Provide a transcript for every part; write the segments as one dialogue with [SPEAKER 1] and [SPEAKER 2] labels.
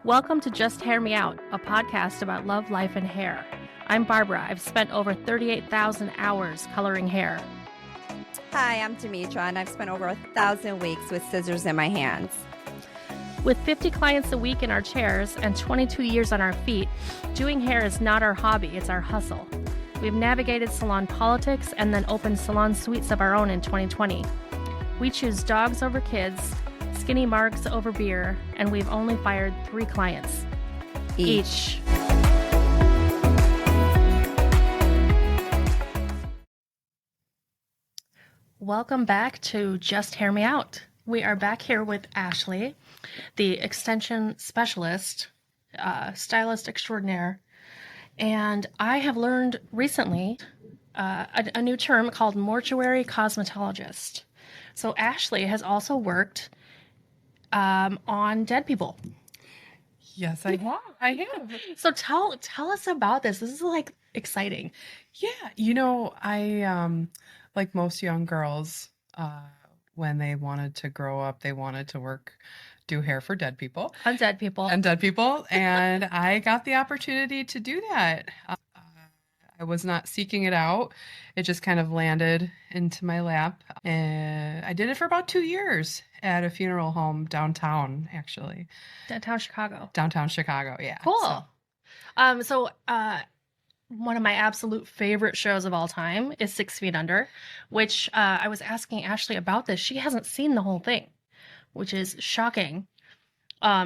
[SPEAKER 1] Welcome to Just Hair Me Out, a podcast about love, life, and hair. I'm Barbara. I've spent over 38,000 hours coloring hair.
[SPEAKER 2] Hi, I'm Demetra, and I've spent over 1,000 weeks with scissors in my hands.
[SPEAKER 1] With 50 clients a week in our chairs and 22 years on our feet, doing hair is not our hobby, it's our hustle. We've navigated salon politics and then opened salon suites of our own in 2020. We choose dogs over kids, skinny marks over beer, and we've only fired 3 clients each. Welcome back to Just Hair Me Out. We are back here with Ashley, the extension specialist, stylist extraordinaire, and I have learned recently a new term called mortuary cosmetologist. So Ashley has also worked on dead people.
[SPEAKER 3] Yes, I have.
[SPEAKER 1] So tell us about this. This is like exciting.
[SPEAKER 3] Yeah, I like most young girls, when they wanted to grow up, they wanted to do hair for dead people.
[SPEAKER 1] On dead people.
[SPEAKER 3] And I got the opportunity to do that. I was not seeking it out. It just kind of landed into my lap. And I did it for about 2 years at a funeral home downtown, actually.
[SPEAKER 1] Downtown Chicago.
[SPEAKER 3] Downtown Chicago, yeah.
[SPEAKER 1] Cool. So one of my absolute favorite shows of all time is 6 Feet Under, which I was asking Ashley about this. She hasn't seen the whole thing, which is shocking.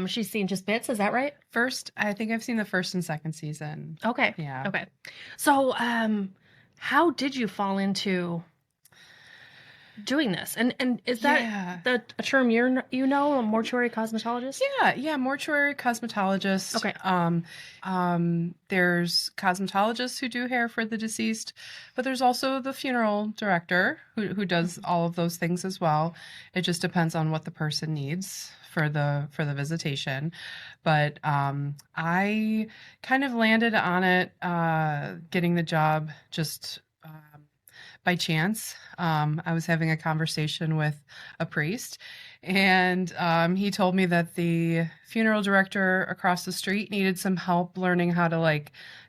[SPEAKER 1] She's seen just bits. Is that right?
[SPEAKER 3] I think I've seen the first and second season.
[SPEAKER 1] Okay.
[SPEAKER 3] Yeah.
[SPEAKER 1] Okay. So, how did you fall into doing this? And is that a term you know, a mortuary cosmetologist?
[SPEAKER 3] Yeah, mortuary cosmetologist.
[SPEAKER 1] Okay.
[SPEAKER 3] There's cosmetologists who do hair for the deceased, but there's also the funeral director who does all of those things as well. It just depends on what the person needs for the visitation. But I kind of landed on it, getting the job just by chance. I was having a conversation with a priest, and he told me that the funeral director across the street needed some help learning how to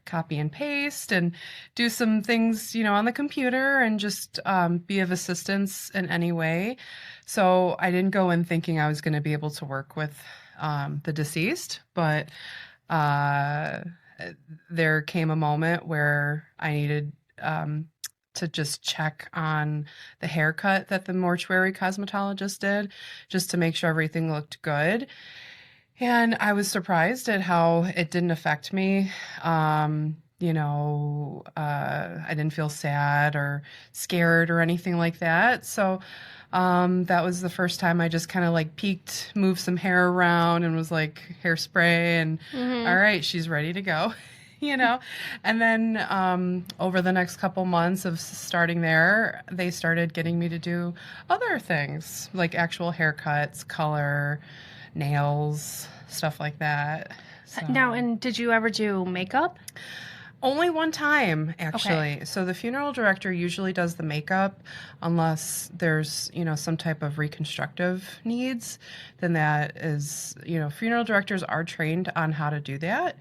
[SPEAKER 3] copy and paste and do some things, on the computer and just be of assistance in any way. So I didn't go in thinking I was going to be able to work with the deceased, but there came a moment where I needed to just check on the haircut that the mortuary cosmetologist did, just to make sure everything looked good. And I was surprised at how it didn't affect me. I didn't feel sad or scared or anything like that. So that was the first time I just kind of peeked, moved some hair around and was like, hairspray and all right, she's ready to go. And then over the next couple months of starting there, they started getting me to do other things like actual haircuts, color, nails, stuff like that. So.
[SPEAKER 1] Now, and did you ever do makeup?
[SPEAKER 3] Only one time, actually.
[SPEAKER 1] Okay.
[SPEAKER 3] So the funeral director usually does the makeup unless there's, some type of reconstructive needs. Then that is, funeral directors are trained on how to do that.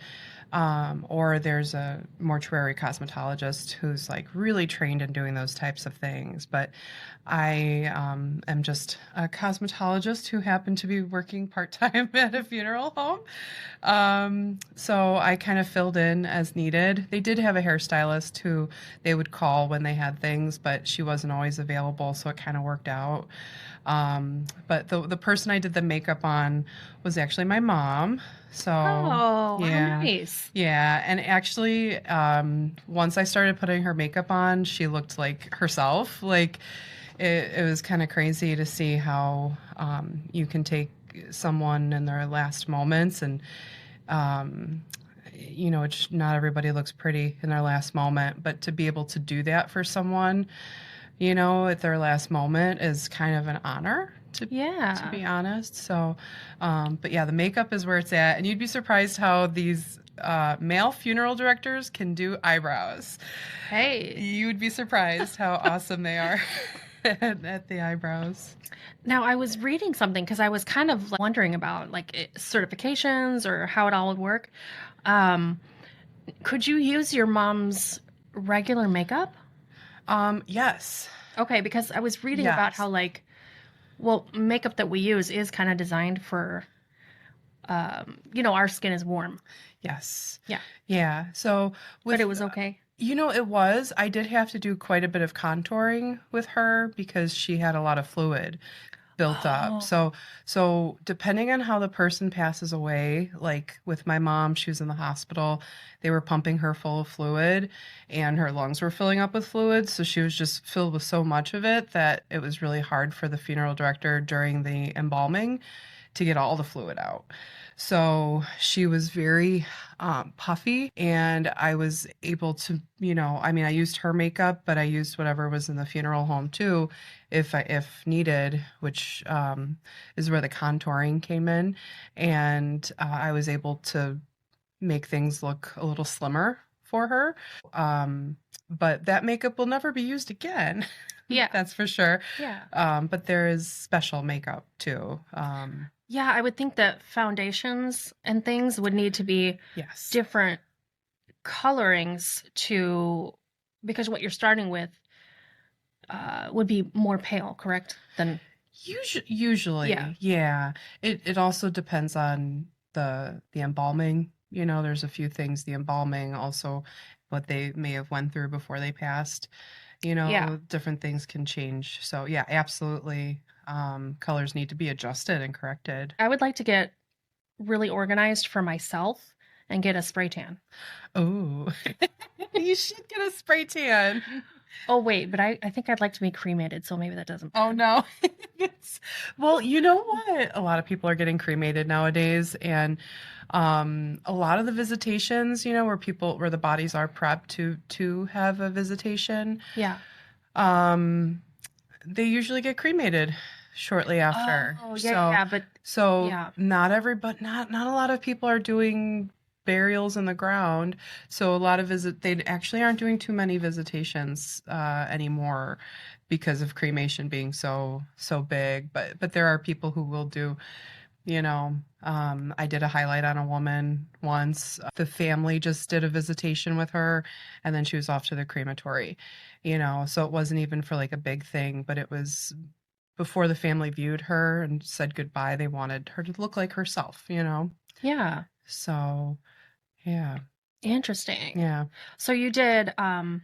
[SPEAKER 3] Or there's a mortuary cosmetologist who's really trained in doing those types of things. But I am just a cosmetologist who happened to be working part-time at a funeral home. So I kind of filled in as needed. They did have a hairstylist who they would call when they had things, but she wasn't always available, so it kind of worked out. But the person I did the makeup on was actually my mom. So,
[SPEAKER 1] how
[SPEAKER 3] yeah,
[SPEAKER 1] nice.
[SPEAKER 3] Yeah. And actually, once I started putting her makeup on, she looked like herself. It was kind of crazy to see how, you can take someone in their last moments and, not everybody looks pretty in their last moment, but to be able to do that for someone, at their last moment is kind of an honor, to be honest. So, but yeah, the makeup is where it's at. And you'd be surprised how these male funeral directors can do eyebrows.
[SPEAKER 1] Hey.
[SPEAKER 3] You'd be surprised how awesome they are. at the eyebrows.
[SPEAKER 1] Now, I was reading something because I was kind of wondering about like certifications or how it all would work. Um, could you use your mom's regular makeup?
[SPEAKER 3] Yes.
[SPEAKER 1] Okay, because I was reading about
[SPEAKER 3] Yes.
[SPEAKER 1] how like, well, makeup that we use is kind of designed for, our skin is warm.
[SPEAKER 3] Yes.
[SPEAKER 1] Yeah,
[SPEAKER 3] Yeah. So
[SPEAKER 1] but
[SPEAKER 3] with
[SPEAKER 1] it was okay.
[SPEAKER 3] it was. I did have to do quite a bit of contouring with her because she had a lot of fluid built up.
[SPEAKER 1] Oh,
[SPEAKER 3] So depending on how the person passes away, like with my mom, she was in the hospital. They were pumping her full of fluid and her lungs were filling up with fluid, so she was just filled with so much of it that it was really hard for the funeral director during the embalming to get all the fluid out. So she was very puffy, and I was able to, I mean, I used her makeup, but I used whatever was in the funeral home too, if needed, which is where the contouring came in, and I was able to make things look a little slimmer for her. Um, but that makeup will never be used again.
[SPEAKER 1] yeah,
[SPEAKER 3] That's for sure.
[SPEAKER 1] yeah.
[SPEAKER 3] But there is special makeup too.
[SPEAKER 1] Yeah, I would think that foundations and things would need to be
[SPEAKER 3] Yes.
[SPEAKER 1] different colorings to, because what you're starting with would be more pale, correct? Than, yeah,
[SPEAKER 3] Usually, yeah. It also depends on the embalming. There's a few things, the embalming, also what they may have went through before they passed.
[SPEAKER 1] yeah.
[SPEAKER 3] Different things can change. So yeah, absolutely. Colors need to be adjusted and corrected.
[SPEAKER 1] I would like to get really organized for myself and get a spray tan.
[SPEAKER 3] Oh, you should get a spray tan.
[SPEAKER 1] Oh, wait, but I think I'd like to be cremated, so maybe that doesn't
[SPEAKER 3] Oh
[SPEAKER 1] matter.
[SPEAKER 3] no. It's, well, you know what? A lot of people are getting cremated nowadays, and a lot of the visitations, where the bodies are prepped to have a visitation,
[SPEAKER 1] Yeah.
[SPEAKER 3] um, they usually get cremated shortly after.
[SPEAKER 1] Oh, yeah,
[SPEAKER 3] So
[SPEAKER 1] yeah, but
[SPEAKER 3] so
[SPEAKER 1] yeah,
[SPEAKER 3] not everybody, not a lot of people are doing burials in the ground. So a lot of they actually aren't doing too many visitations anymore because of cremation being so big. But there are people who will do. I did a highlight on a woman once. The family just did a visitation with her, and then she was off to the crematory. So it wasn't even for like a big thing, but it was before the family viewed her and said goodbye. They wanted her to look like herself.
[SPEAKER 1] yeah.
[SPEAKER 3] So, yeah,
[SPEAKER 1] Interesting.
[SPEAKER 3] yeah.
[SPEAKER 1] So you did a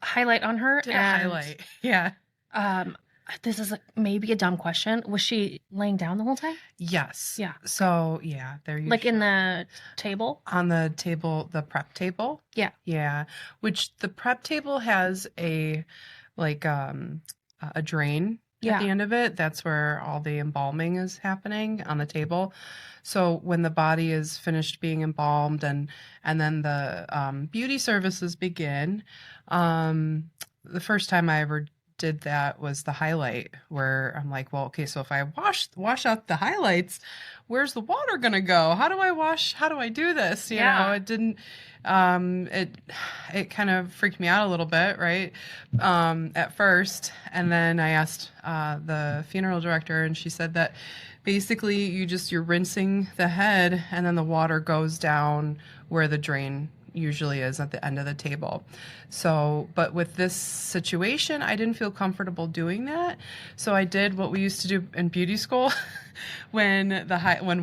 [SPEAKER 1] highlight on her,
[SPEAKER 3] Did a
[SPEAKER 1] and
[SPEAKER 3] highlight. Yeah.
[SPEAKER 1] um, this is maybe a dumb question. Was she laying down the whole time?
[SPEAKER 3] Yes.
[SPEAKER 1] Yeah.
[SPEAKER 3] So, yeah, they're
[SPEAKER 1] Like in
[SPEAKER 3] usually
[SPEAKER 1] the table?
[SPEAKER 3] on the table, the prep table.
[SPEAKER 1] Yeah.
[SPEAKER 3] Yeah, which the prep table has like a drain at the
[SPEAKER 1] Yeah.
[SPEAKER 3] end of it. That's where all the embalming is happening on the table. So when the body is finished being embalmed and then the beauty services begin, the first time I ever did that was the highlight, where I'm like, well, okay, so if I wash out the highlights, where's the water gonna go? How do I do this?
[SPEAKER 1] Yeah.
[SPEAKER 3] It didn't it kind of freaked me out a little bit, right? At first. And then I asked the funeral director, and she said that basically you're rinsing the head, and then the water goes down where the drain usually is at the end of the table. So, but with this situation, I didn't feel comfortable doing that. So I did what we used to do in beauty school when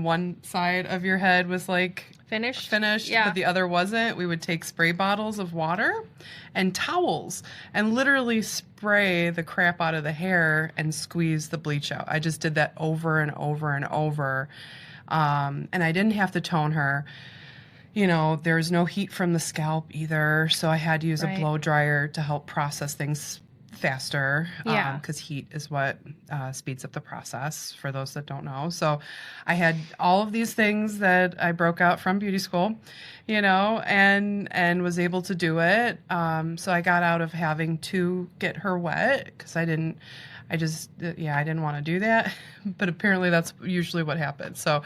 [SPEAKER 3] one side of your head was like
[SPEAKER 1] Finished?
[SPEAKER 3] but
[SPEAKER 1] Yeah.
[SPEAKER 3] the other wasn't. We would take spray bottles of water and towels and literally spray the crap out of the hair and squeeze the bleach out. I just did that over and over and over. And I didn't have to tone her. There's no heat from the scalp either, so I had to use a
[SPEAKER 1] Right.
[SPEAKER 3] blow dryer to help process things faster.
[SPEAKER 1] Yeah.
[SPEAKER 3] Because heat is what speeds up the process, for those that don't know. So I had all of these things that I broke out from beauty school, and was able to do it. So I got out of having to get her wet because I didn't want to do that, but apparently that's usually what happens. So,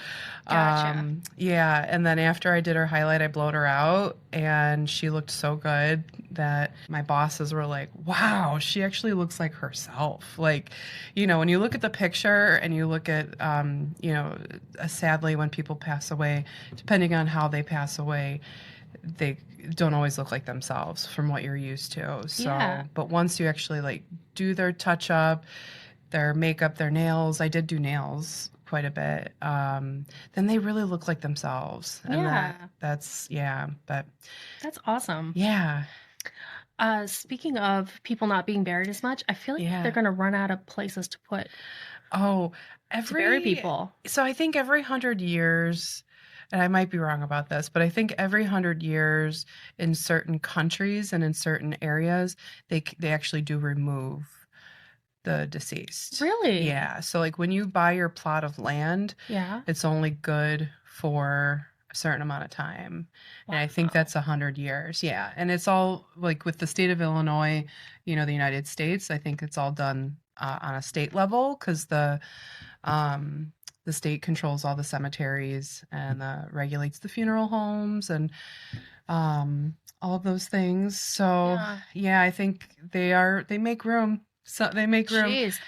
[SPEAKER 1] Gotcha.
[SPEAKER 3] yeah. And then after I did her highlight, I blowed her out, and she looked so good that my bosses were like, wow, she actually looks like herself. Like, when you look at the picture and you look at, sadly, when people pass away, depending on how they pass away, they don't always look like themselves from what you're used to. So,
[SPEAKER 1] Yeah.
[SPEAKER 3] but once you actually like do their touch up, their makeup, their nails, I did do nails quite a bit. Then they really look like themselves. And
[SPEAKER 1] Yeah.
[SPEAKER 3] but
[SPEAKER 1] That's awesome.
[SPEAKER 3] yeah.
[SPEAKER 1] Speaking of people not being buried as much, I feel like
[SPEAKER 3] Yeah.
[SPEAKER 1] they're going to run out of places to bury people.
[SPEAKER 3] So I think every 100 years, and I might be wrong about this, but I think every 100 years in certain countries and in certain areas, they actually do remove the deceased.
[SPEAKER 1] Really?
[SPEAKER 3] Yeah. So like when you buy your plot of land,
[SPEAKER 1] Yeah.
[SPEAKER 3] it's only good for a certain amount of time. And I think that's 100 years. Yeah. And it's all like with the state of Illinois, the United States, I think it's all done on a state level because the state controls all the cemeteries and regulates the funeral homes and all of those things. So yeah, I think they make room. So they make room
[SPEAKER 1] Jeez.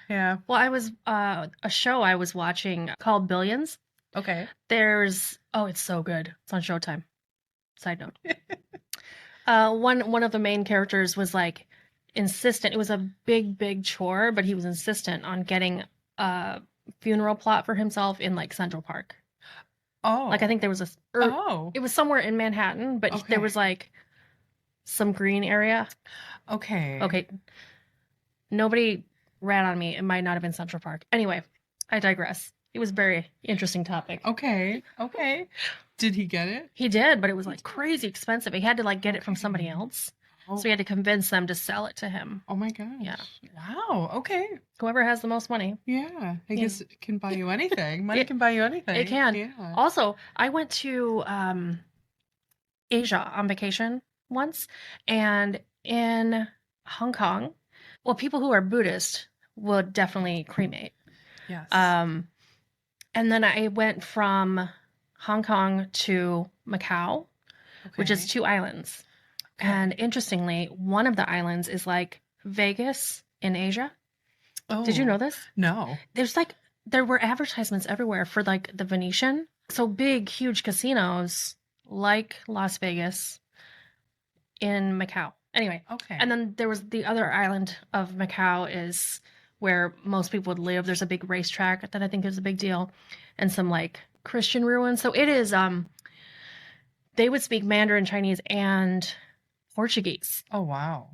[SPEAKER 3] yeah.
[SPEAKER 1] Well, I was a show I was watching called Billions.
[SPEAKER 3] Okay.
[SPEAKER 1] It's so good. It's on Showtime. Side note. One of the main characters was like insistent. It was a big chore, but he was insistent on getting a funeral plot for himself in like Central Park.
[SPEAKER 3] Oh.
[SPEAKER 1] Like I think there was it was somewhere in Manhattan, but there was like some green area.
[SPEAKER 3] Okay.
[SPEAKER 1] Nobody ran on me. It might not have been Central Park. Anyway, I digress. It was a very interesting topic.
[SPEAKER 3] Okay. Did he get it?
[SPEAKER 1] He did, but it was like crazy expensive. He had to like get it from somebody else. So he had to convince them to sell it to him.
[SPEAKER 3] Oh my gosh.
[SPEAKER 1] Yeah.
[SPEAKER 3] Wow. Okay.
[SPEAKER 1] Whoever has the most money.
[SPEAKER 3] Yeah. I guess it can buy you anything. Money can buy you anything.
[SPEAKER 1] It can.
[SPEAKER 3] Yeah.
[SPEAKER 1] Also, I went to Asia on vacation once, and in Hong Kong, well, people who are Buddhist would definitely cremate.
[SPEAKER 3] Yes.
[SPEAKER 1] And then I went from Hong Kong to Macau, which is 2 islands. Okay. And interestingly, one of the islands is like Vegas in Asia. Oh. Did you know this?
[SPEAKER 3] No.
[SPEAKER 1] There were advertisements everywhere for like the Venetian. So big, huge casinos like Las Vegas in Macau. Anyway. Okay. And then there was the other island of Macau is where most people would live. There's a big racetrack that I think is a big deal and some like Christian ruins. So it is, they would speak Mandarin, Chinese, and Portuguese.
[SPEAKER 3] Oh, wow.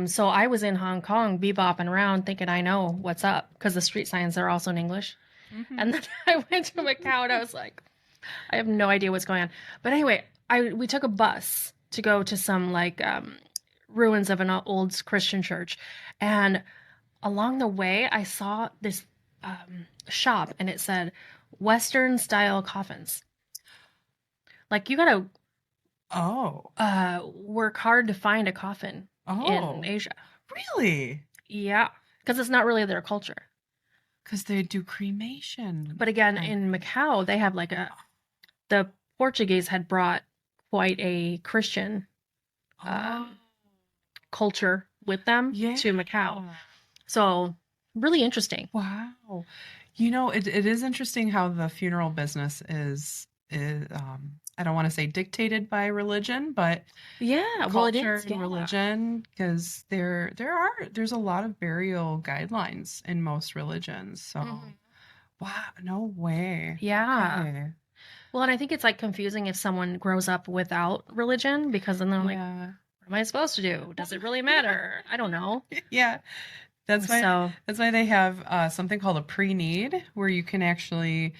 [SPEAKER 1] So I was in Hong Kong bebopping around thinking I know what's up because the street signs are also in English. Mm-hmm. And then I went to Macau and I was like, I have no idea what's going on. But anyway, we took a bus to go to some like ruins of an old Christian church. And along the way, I saw this shop and it said Western style coffins. Like you gotta work hard to find a coffin in Asia.
[SPEAKER 3] Really?
[SPEAKER 1] Yeah, because it's not really their culture.
[SPEAKER 3] Because they do cremation.
[SPEAKER 1] But again, in Macau, they have like the Portuguese had brought quite a Christian culture with them to Macau. So really interesting.
[SPEAKER 3] Wow. It is interesting how the funeral business is I don't want to say dictated by religion, but culture and religion, because there's a lot of burial guidelines in most religions. So, wow, no way.
[SPEAKER 1] Yeah. Okay. Well, and I think it's like confusing if someone grows up without religion because then they're like, what am I supposed to do? Does it really matter? I don't know.
[SPEAKER 3] Yeah. That's why they have something called a pre-need where you can actually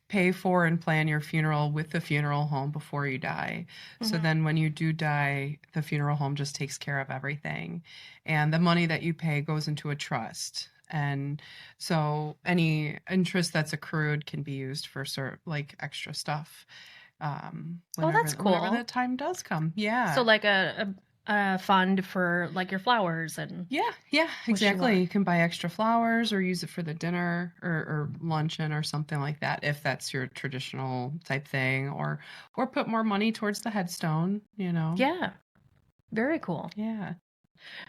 [SPEAKER 3] pay for and plan your funeral with the funeral home before you die. Mm-hmm. So then when you do die, the funeral home just takes care of everything. And the money that you pay goes into a trust. And so any interest that's accrued can be used for like extra stuff.
[SPEAKER 1] That's cool.
[SPEAKER 3] Whenever that time does come. Yeah.
[SPEAKER 1] So like a fund for like your flowers and
[SPEAKER 3] exactly. You can buy extra flowers or use it for the dinner or luncheon or something like that if that's your traditional type thing, or put more money towards the headstone.
[SPEAKER 1] Yeah, very cool.
[SPEAKER 3] Yeah.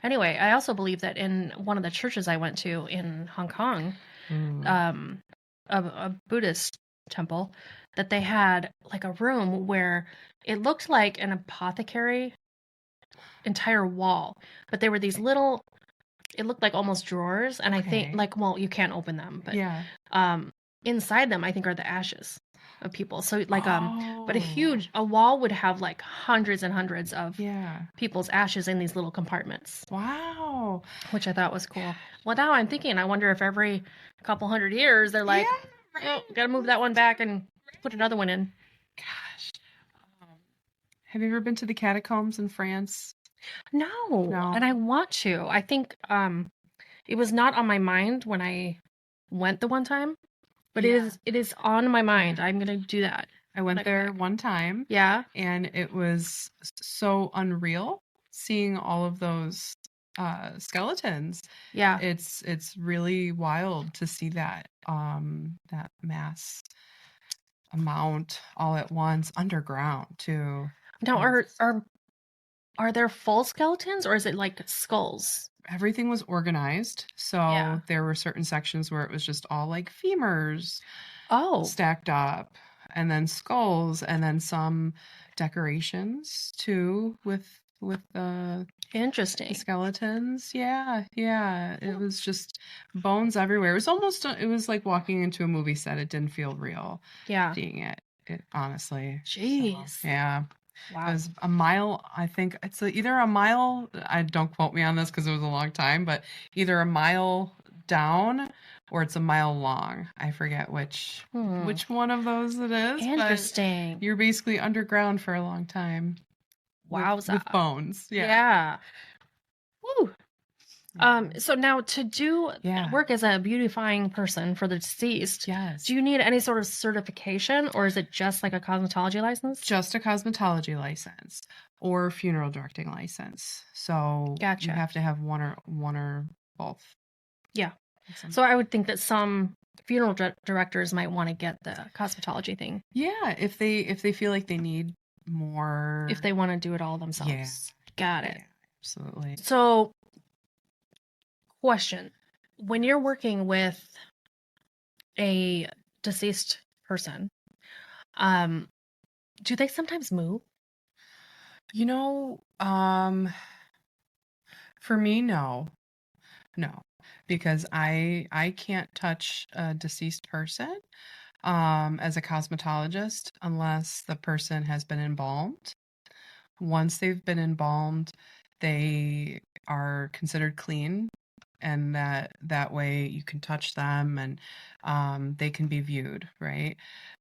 [SPEAKER 1] Anyway, I also believe that in one of the churches I went to in Hong Kong, um, a Buddhist temple, that they had like a room where it looked like an apothecary entire wall, but there were these little, it looked like almost drawers, and I think
[SPEAKER 3] Okay.
[SPEAKER 1] like, well, you can't open them, but
[SPEAKER 3] Yeah.
[SPEAKER 1] inside them I think are the ashes of people. So like but
[SPEAKER 3] Oh.
[SPEAKER 1] a wall would have like hundreds and hundreds of
[SPEAKER 3] Yeah.
[SPEAKER 1] people's ashes in these little compartments,
[SPEAKER 3] Wow.
[SPEAKER 1] which I thought was cool. Well, now I'm thinking, I wonder if every couple hundred years they're like,
[SPEAKER 3] Yeah,
[SPEAKER 1] oh,
[SPEAKER 3] right.
[SPEAKER 1] gotta move that one back and put another one in.
[SPEAKER 3] Gosh. Um, have you ever been to the catacombs in France?
[SPEAKER 1] No,
[SPEAKER 3] No.
[SPEAKER 1] and I want to. I think it was not on my mind when I went the one time, but
[SPEAKER 3] Yeah.
[SPEAKER 1] it is on my mind. I'm gonna do that.
[SPEAKER 3] I went
[SPEAKER 1] When I go
[SPEAKER 3] there
[SPEAKER 1] back.
[SPEAKER 3] one time
[SPEAKER 1] Yeah,
[SPEAKER 3] and it was so unreal seeing all of those skeletons.
[SPEAKER 1] yeah.
[SPEAKER 3] It's really wild to see that mass amount all at once underground too.
[SPEAKER 1] Now,
[SPEAKER 3] It's-
[SPEAKER 1] are there full skeletons or is it like skulls?
[SPEAKER 3] Everything was organized,
[SPEAKER 1] Yeah.
[SPEAKER 3] so there were certain sections where it was just all like femurs
[SPEAKER 1] Oh,
[SPEAKER 3] stacked up, and then skulls, and then some decorations too with the
[SPEAKER 1] interesting.
[SPEAKER 3] skeletons. Yeah, yeah. It was just bones everywhere. It was almost it was like walking into a movie set. It didn't feel real
[SPEAKER 1] Yeah.
[SPEAKER 3] seeing it honestly. So,
[SPEAKER 1] Jeez.
[SPEAKER 3] yeah. It
[SPEAKER 1] Wow.
[SPEAKER 3] was a mile, I think it's either a mile, I don't quote me on this because it was a long time, but either a mile down or it's a mile long. I forget which one of those it is, but
[SPEAKER 1] Interesting.
[SPEAKER 3] you're basically underground for a long time
[SPEAKER 1] Wowza.
[SPEAKER 3] with bones. Yeah.
[SPEAKER 1] Yeah. Woo.
[SPEAKER 3] Yeah.
[SPEAKER 1] So now to do
[SPEAKER 3] Yeah.
[SPEAKER 1] work as a beautifying person for the deceased,
[SPEAKER 3] Yes.
[SPEAKER 1] do you need any sort of certification or is it just like a cosmetology license?
[SPEAKER 3] Just a cosmetology license or funeral directing license. So
[SPEAKER 1] Gotcha.
[SPEAKER 3] you have to have one or both.
[SPEAKER 1] Yeah.
[SPEAKER 3] Some-
[SPEAKER 1] So I would think that some funeral directors might want to get the cosmetology thing
[SPEAKER 3] Yeah, if they feel like they need more.
[SPEAKER 1] if they want to do it all themselves.
[SPEAKER 3] Yeah.
[SPEAKER 1] Got it.
[SPEAKER 3] Yeah, absolutely.
[SPEAKER 1] So, question. When you're working with a deceased person, do they sometimes move?
[SPEAKER 3] You know, for me, no, because I can't touch a deceased person, as a cosmetologist unless the person has been embalmed. Once they've been embalmed, they are considered clean, and that way you can touch them and they can be viewed, right?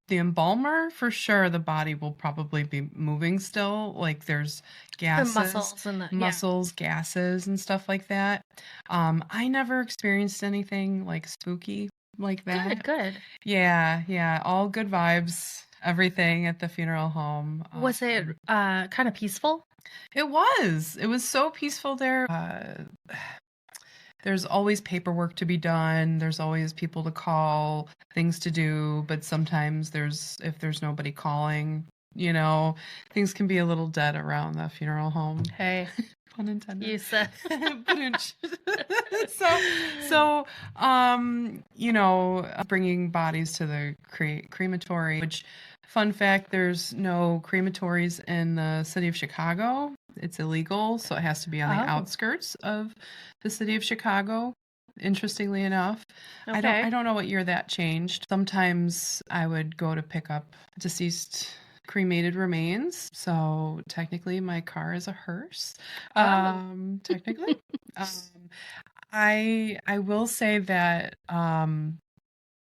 [SPEAKER 3] The embalmer, for sure, the body will probably be moving still. Like there's
[SPEAKER 1] The
[SPEAKER 3] gases,
[SPEAKER 1] muscles and the
[SPEAKER 3] muscles, gases, and stuff like that. I never experienced anything like spooky like
[SPEAKER 1] yeah.
[SPEAKER 3] that.
[SPEAKER 1] Good.
[SPEAKER 3] Yeah, yeah, all good vibes, everything at the funeral home.
[SPEAKER 1] Was it kind of peaceful?
[SPEAKER 3] It was. It was so peaceful there. There's always paperwork to be done. There's always people to call, things to do, but sometimes if there's nobody calling, things can be a little dead around the funeral home.
[SPEAKER 1] Hey,
[SPEAKER 3] Pun intended.
[SPEAKER 1] you said.
[SPEAKER 3] Bringing bodies to the crematory, which, fun fact, there's no crematories in the city of Chicago. It's illegal, so it has to be on the
[SPEAKER 1] Oh.
[SPEAKER 3] outskirts of the city of Chicago. Interestingly enough,
[SPEAKER 1] Okay.
[SPEAKER 3] I don't know what year that changed. Sometimes I would go to pick up deceased cremated remains. So technically my car is a hearse. Technically. I will say that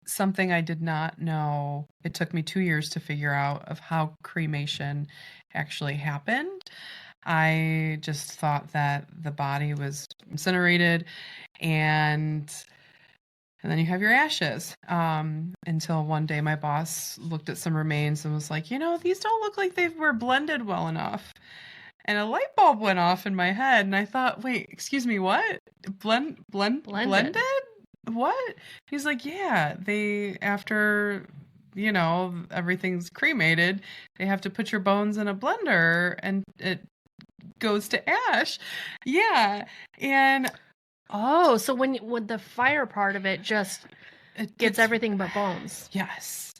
[SPEAKER 3] something I did not know, it took me 2 years to figure out of how cremation actually happened. I just thought that the body was incinerated and then you have your ashes. Until one day my boss looked at some remains and was like, these don't look like they were blended well enough. And a light bulb went off in my head and I thought, wait, excuse me, what? Blended? What? He's like, yeah, after everything's cremated, they have to put your bones in a blender and it goes to ash. Yeah. And
[SPEAKER 1] Oh, so when the fire part of it just
[SPEAKER 3] it
[SPEAKER 1] gets everything but bones.
[SPEAKER 3] Yes.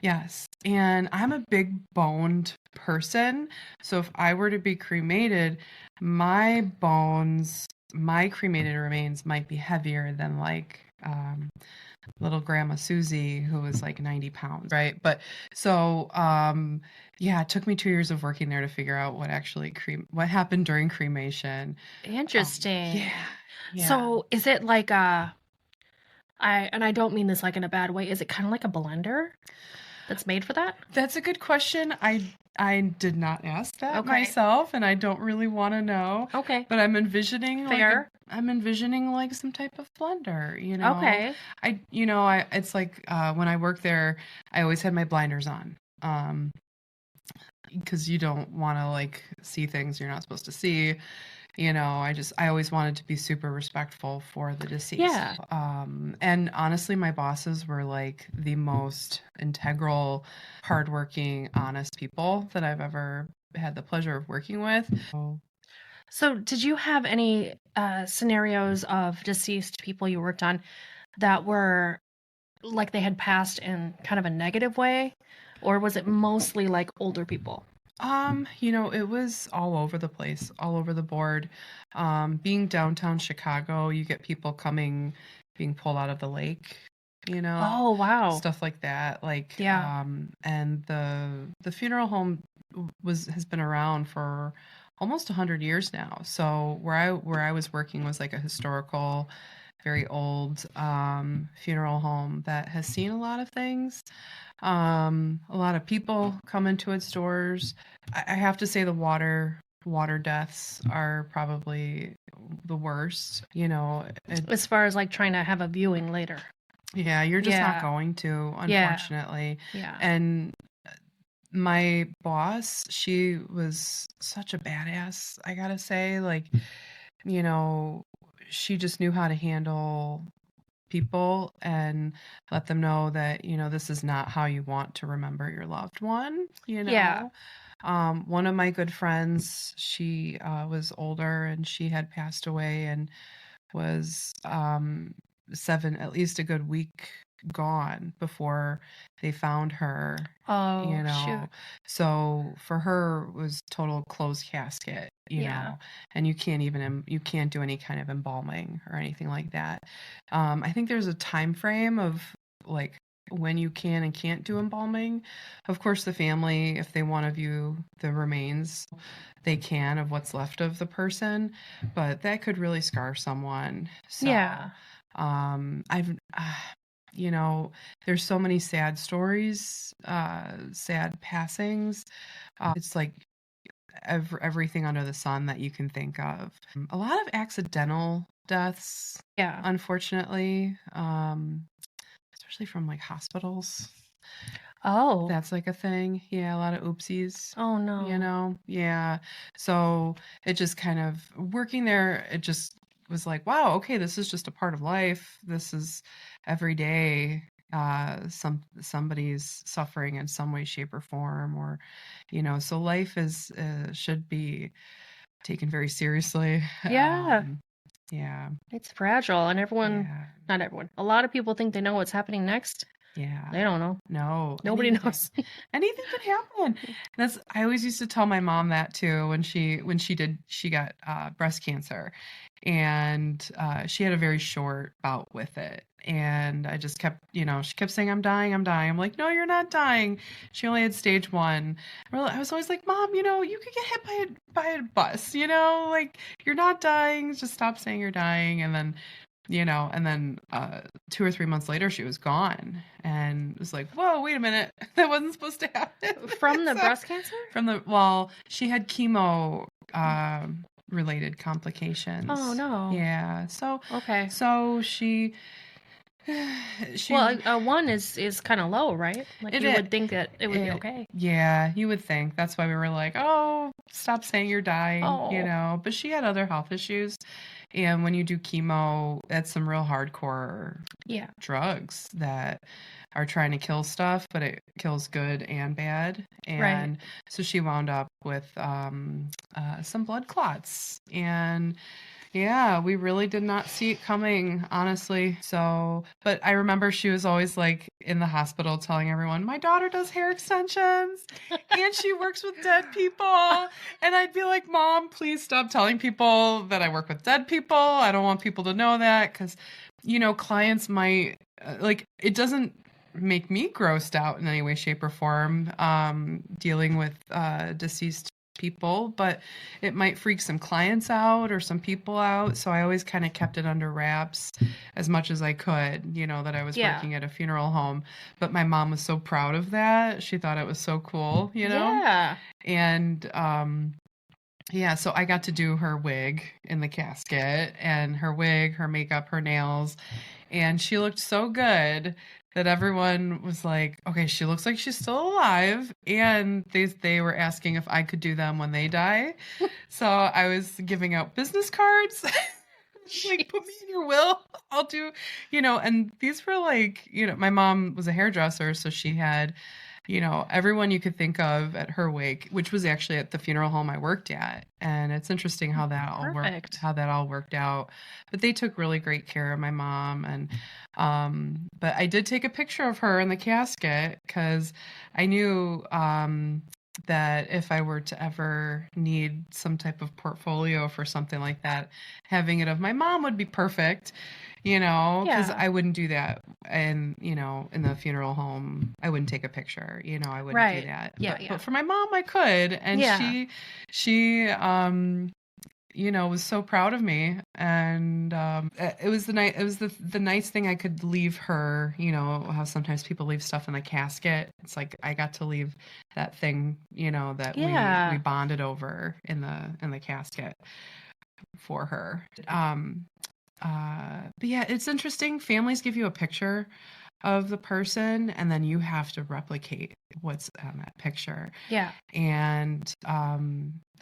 [SPEAKER 3] Yes. And I'm a big boned person. So if I were to be cremated, my bones, my cremated remains might be heavier than like little grandma Susie, who was like 90 pounds, right? But so yeah, it took me 2 years of working there to figure out what actually what happened during cremation.
[SPEAKER 1] Interesting.
[SPEAKER 3] Yeah.
[SPEAKER 1] So is it like I don't mean this like in a bad way. Is it kind of like a blender that's made for that?
[SPEAKER 3] That's a good question. I did not ask that
[SPEAKER 1] Okay.
[SPEAKER 3] myself, and I don't really want to know.
[SPEAKER 1] Okay.
[SPEAKER 3] But I'm envisioning
[SPEAKER 1] Fair.
[SPEAKER 3] I'm envisioning like some type of blender, you know.
[SPEAKER 1] Okay.
[SPEAKER 3] It's like when I worked there, I always had my blinders on. Because you don't want to like see things you're not supposed to see. I always wanted to be super respectful for the deceased.
[SPEAKER 1] Yeah.
[SPEAKER 3] And honestly, my bosses were like the most integral, hardworking, honest people that I've ever had the pleasure of working with.
[SPEAKER 1] So did you have any scenarios of deceased people you worked on that were like they had passed in kind of a negative way? Or was it mostly like older people?
[SPEAKER 3] It was all over the place, all over the board. Being downtown Chicago, you get people being pulled out of the lake,
[SPEAKER 1] Oh, wow.
[SPEAKER 3] stuff like that. Like,
[SPEAKER 1] Yeah.
[SPEAKER 3] And the funeral home has been around for almost 100 years now. So where I was working was like a historical, very old funeral home that has seen a lot of things. A lot of people come into its doors. I have to say the water deaths are probably the worst.
[SPEAKER 1] As far as like trying to have a viewing later.
[SPEAKER 3] Yeah, you're just not
[SPEAKER 1] Yeah.
[SPEAKER 3] going to,
[SPEAKER 1] Yeah.
[SPEAKER 3] unfortunately.
[SPEAKER 1] Yeah.
[SPEAKER 3] And my boss, she was such a badass, I gotta say. Like, she just knew how to handle people and let them know that, this is not how you want to remember your loved one,
[SPEAKER 1] Yeah.
[SPEAKER 3] One of my good friends, she was older and she had passed away and was at least a good week gone before they found her.
[SPEAKER 1] Oh, shoot.
[SPEAKER 3] So for her it was total closed casket,
[SPEAKER 1] Yeah.
[SPEAKER 3] and you can't do any kind of embalming or anything like that. I think there's a time frame of like when you can and can't do embalming. Of course, the family, if they want to view the remains, they can, of what's left of the person, but that could really scar someone. So,
[SPEAKER 1] Yeah.
[SPEAKER 3] I've, there's so many sad stories, sad passings. It's like everything under the sun that you can think of. A lot of accidental deaths,
[SPEAKER 1] Yeah.
[SPEAKER 3] unfortunately, especially from like hospitals.
[SPEAKER 1] Oh.
[SPEAKER 3] That's like a thing. Yeah, a lot of oopsies.
[SPEAKER 1] Oh no.
[SPEAKER 3] Yeah. So it just kind of working there, it just was like, wow, okay, this is just a part of life. This is every day. Somebody's suffering in some way, shape, or form, or so life should be taken very seriously.
[SPEAKER 1] Yeah.
[SPEAKER 3] Yeah.
[SPEAKER 1] It's fragile and
[SPEAKER 3] Yeah.
[SPEAKER 1] not everyone. A lot of people think they know what's happening next.
[SPEAKER 3] Yeah.
[SPEAKER 1] They don't know.
[SPEAKER 3] No.
[SPEAKER 1] Nobody knows.
[SPEAKER 3] Anything could happen. I always used to tell my mom that too when she got breast cancer, and she had a very short bout with it. And I just kept, she kept saying, I'm dying, I'm dying. I'm like, no, you're not dying. She only had stage 1. I was always like, Mom, you could get hit by a bus, like you're not dying. Just stop saying you're dying. And then 2 or 3 months later, she was gone, and it was like, whoa, wait a minute, that wasn't supposed to happen.
[SPEAKER 1] From the breast cancer?
[SPEAKER 3] She had chemo related complications.
[SPEAKER 1] Oh no.
[SPEAKER 3] Yeah. So
[SPEAKER 1] Okay.
[SPEAKER 3] So she She
[SPEAKER 1] Well, a one is kind of low, right? Like
[SPEAKER 3] it
[SPEAKER 1] you
[SPEAKER 3] is.
[SPEAKER 1] would think that it would be okay.
[SPEAKER 3] Yeah, you would think. That's why we were like, oh, stop saying you're dying,
[SPEAKER 1] Oh,
[SPEAKER 3] But she had other health issues. And when you do chemo, that's some real hardcore
[SPEAKER 1] yeah.
[SPEAKER 3] drugs that are trying to kill stuff, but it kills good and bad.
[SPEAKER 1] Right.
[SPEAKER 3] And so she wound up with some blood clots. And yeah, we really did not see it coming, honestly. So, but I remember she was always like in the hospital telling everyone, my daughter does hair extensions and she works with dead people. And I'd be like, Mom, please stop telling people that I work with dead people. I don't want people to know that because, clients might, like, it doesn't make me grossed out in any way, shape, or form dealing with deceased people, but it might freak some clients out or some people out. So I always kind of kept it under wraps as much as I could, that I was
[SPEAKER 1] Yeah.
[SPEAKER 3] working at a funeral home. But my mom was so proud of that. She thought it was so cool,
[SPEAKER 1] Yeah.
[SPEAKER 3] And yeah, so I got to do her wig in the casket and her wig, her makeup, her nails, and she looked so good that everyone was like, okay, she looks like she's still alive. And they were asking if I could do them when they die. So I was giving out business cards. Like, put me in your will. I'll do, and these were like, my mom was a hairdresser, so she had, everyone you could think of at her wake, which was actually at the funeral home I worked at. And it's interesting how that
[SPEAKER 1] Perfect.
[SPEAKER 3] all worked out. But they took really great care of my mom. And but I did take a picture of her in the casket because I knew that if I were to ever need some type of portfolio for something like that, having it of my mom would be perfect, because
[SPEAKER 1] Yeah.
[SPEAKER 3] I wouldn't do that. And, in the funeral home, I wouldn't take a picture, I wouldn't do
[SPEAKER 1] Right.
[SPEAKER 3] that.
[SPEAKER 1] Yeah,
[SPEAKER 3] But,
[SPEAKER 1] yeah.
[SPEAKER 3] but for my mom, I could. And
[SPEAKER 1] Yeah.
[SPEAKER 3] she, was so proud of me. And it was the nice thing I could leave her, how sometimes people leave stuff in the casket. It's like I got to leave that thing, that we
[SPEAKER 1] Yeah.
[SPEAKER 3] bonded over in the casket for her. But yeah, it's interesting. Families give you a picture of the person and then you have to replicate what's on that picture.
[SPEAKER 1] Yeah.
[SPEAKER 3] And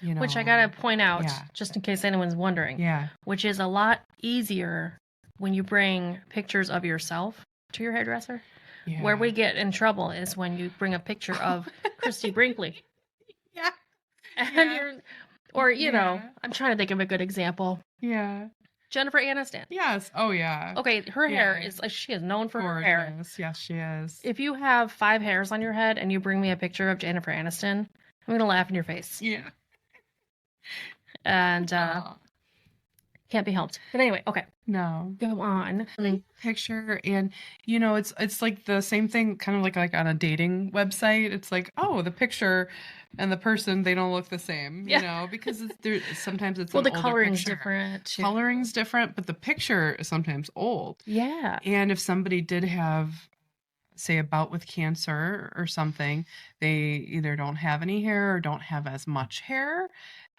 [SPEAKER 1] Which I gotta point out,
[SPEAKER 3] yeah.
[SPEAKER 1] just in case anyone's wondering,
[SPEAKER 3] Yeah.
[SPEAKER 1] which is a lot easier when you bring pictures of yourself to your hairdresser.
[SPEAKER 3] Yeah.
[SPEAKER 1] Where we get in trouble is when you bring a picture of Christy Brinkley.
[SPEAKER 3] Yeah.
[SPEAKER 1] And
[SPEAKER 3] Yeah.
[SPEAKER 1] I'm trying to think of a good example.
[SPEAKER 3] Yeah.
[SPEAKER 1] Jennifer Aniston.
[SPEAKER 3] Yes. Oh yeah.
[SPEAKER 1] Okay, her hair
[SPEAKER 3] Yeah.
[SPEAKER 1] is like she is known for her
[SPEAKER 3] Gorgeous.
[SPEAKER 1] hair.
[SPEAKER 3] Yes, she is.
[SPEAKER 1] If you have 5 hairs on your head and you bring me a picture of Jennifer Aniston, I'm gonna laugh in your face.
[SPEAKER 3] Yeah.
[SPEAKER 1] And can't be helped. But anyway, okay.
[SPEAKER 3] No.
[SPEAKER 1] Go on.
[SPEAKER 3] Picture and it's like the same thing kind of like on a dating website. It's like, oh, the picture and the person, they don't look the same, because sometimes it's
[SPEAKER 1] well,
[SPEAKER 3] an
[SPEAKER 1] the
[SPEAKER 3] older
[SPEAKER 1] coloring's
[SPEAKER 3] picture.
[SPEAKER 1] different too.
[SPEAKER 3] Coloring's different, but the picture is sometimes old.
[SPEAKER 1] Yeah.
[SPEAKER 3] And if somebody did have, say, a bout with cancer or something, they either don't have any hair or don't have as much hair